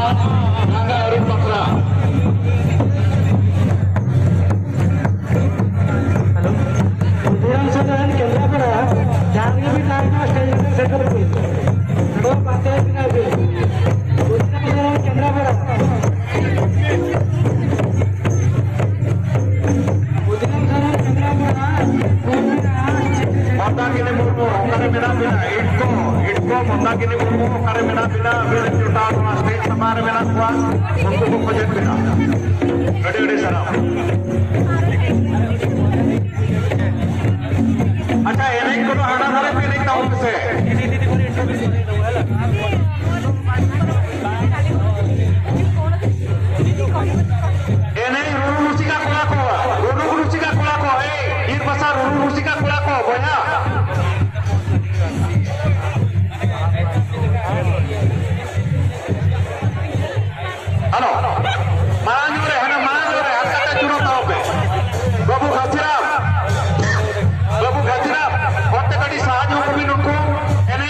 Rangga Arif Bakra. विधानसभा केंद्रापड़ा जानवी भी नाम stage से सेटल हुई दो पंचायत का भी विधानसभा Kendrapara Mandagini Murmu, Okare Mena Bina, Itko, Mandagini Murmu, Okare Mena Bina, Bila Juta, State Samara Mena Kuan, untuk Kujen Bina. Ready, Sarah. अच्छा NI को हटा सारे पे नहीं टाउन से एनआई रुनु रुचिका कुला को ए ईर बसा रुनु रुचिका कुला को बोया हेलो मांजूरे है ना मांजूरे हल्का चुनो ताओ पे बाबू खसिराम Kota tadi sahaja kami nunggu ini.